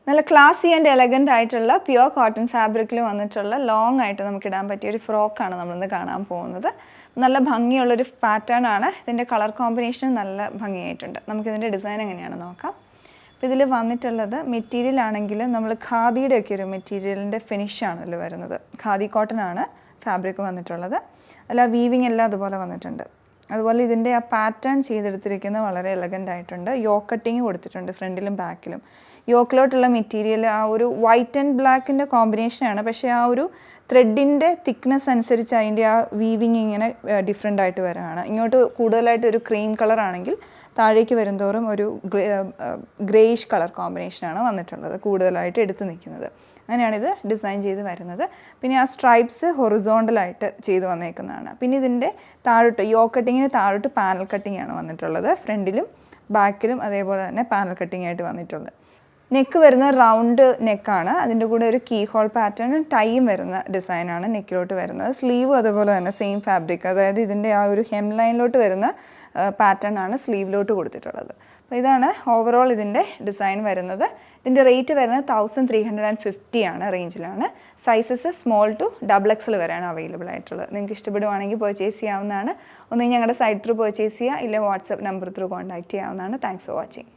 നല്ല ക്ലാസി and elegant ആയിട്ടുള്ള pure cotton ഫാബ്രിക്കിൽ വന്നിട്ടുള്ള ലോങ് ആയിട്ട് നമുക്ക് ഇടാൻ പറ്റിയ ഒരു ഫ്രോക്കാണ് നമ്മളിന്ന് കാണാൻ പോകുന്നത്. നല്ല ഭംഗിയുള്ളൊരു പാറ്റേൺ ആണ്. ഇതിൻ്റെ കളർ കോമ്പിനേഷനും നല്ല ഭംഗിയായിട്ടുണ്ട്. നമുക്കിതിൻ്റെ ഡിസൈൻ എങ്ങനെയാണെന്ന് നോക്കാം. അപ്പോൾ ഇതിൽ വന്നിട്ടുള്ളത് മെറ്റീരിയൽ ആണെങ്കിൽ നമ്മൾ ഖാദിയുടെ ഒക്കെ ഒരു മെറ്റീരിയലിൻ്റെ ഫിനിഷാണ് ഇതിൽ വരുന്നത്. ഖാദി കോട്ടൺ ആണ് ഫാബ്രിക് വന്നിട്ടുള്ളത്. അല്ല വീവിങ് എല്ലാം അതുപോലെ വന്നിട്ടുണ്ട്. അതുപോലെ ഇതിൻ്റെ ആ പാറ്റേൺ ചെയ്തെടുത്തിരിക്കുന്നത് വളരെ എലഗൻ്റ് ആയിട്ടുണ്ട്. യോക്ക് കട്ടിങ് കൊടുത്തിട്ടുണ്ട് ഫ്രണ്ടിലും ബാക്കിലും. യോക്കിലോട്ടുള്ള മെറ്റീരിയൽ ആ ഒരു വൈറ്റ് ആൻഡ് ബ്ലാക്കിൻ്റെ കോമ്പിനേഷനാണ്. പക്ഷേ ആ ഒരു ത്രെഡിൻ്റെ തിക്നെസ് അനുസരിച്ച് അതിൻ്റെ ആ വീവിങ് ഇങ്ങനെ ഡിഫറെൻ്റ് ആയിട്ട് വരികയാണ്. ഇങ്ങോട്ട് കൂടുതലായിട്ട് ഒരു ക്രീം കളർ ആണെങ്കിൽ താഴേക്ക് വരുന്തോറും ഒരു ഗ്രേയിഷ് കളർ കോമ്പിനേഷനാണ് വന്നിട്ടുള്ളത്, കൂടുതലായിട്ട് എടുത്ത് നിൽക്കുന്നത്. അങ്ങനെയാണിത് ഡിസൈൻ ചെയ്ത് വരുന്നത്. പിന്നെ ആ സ്ട്രൈപ്സ് ഹൊറിസോണ്ടലായിട്ട് ചെയ്ത് വന്നേക്കുന്നതാണ്. പിന്നെ ഇതിൻ്റെ താഴോട്ട് യോക്ക് കട്ടിങ്ങിന് താഴോട്ട് പാനൽ കട്ടിങ് ആണ് വന്നിട്ടുള്ളത്. ഫ്രണ്ടിലും ബാക്കിലും അതേപോലെ തന്നെ പാനൽ കട്ടിങ് ആയിട്ട് വന്നിട്ടുണ്ട്. നെക്ക് വരുന്ന റൗണ്ട് നെക്കാണ്. അതിൻ്റെ കൂടെ ഒരു കീ ഹോൾ പാറ്റേൺ ടൈയും വരുന്ന ഡിസൈനാണ് നെക്കിലോട്ട് വരുന്നത്. സ്ലീവും അതുപോലെ തന്നെ സെയിം ഫാബ്രിക്, അതായത് ഇതിൻ്റെ ആ ഒരു ഹെം ലൈനിലോട്ട് വരുന്ന പാറ്റേൺ ആണ് സ്ലീവിലോട്ട് കൊടുത്തിട്ടുള്ളത്. അപ്പോൾ ഇതാണ് ഓവറോൾ ഇതിൻ്റെ ഡിസൈൻ വരുന്നത്. ഇതിൻ്റെ റേറ്റ് വരുന്നത് 1350 ആണ് റേഞ്ചിലാണ്. സൈസസ് സ്മോൾ ടു XXL വരെയാണ് അവൈലബിൾ ആയിട്ടുള്ളത്. നിങ്ങൾക്ക് ഇഷ്ടപ്പെടുവാണെങ്കിൽ പർച്ചേസ് ചെയ്യാവുന്നതാണ്. ഒന്നെങ്കിൽ ഞങ്ങളുടെ സൈറ്റ് ത്രൂ പർച്ചേസ് ചെയ്യുക, ഇല്ലെങ്കിൽ വാട്സപ്പ് നമ്പർ ത്രൂ കോൺടാക്ട് ചെയ്യാവുന്നതാണ്. Thanks for watching.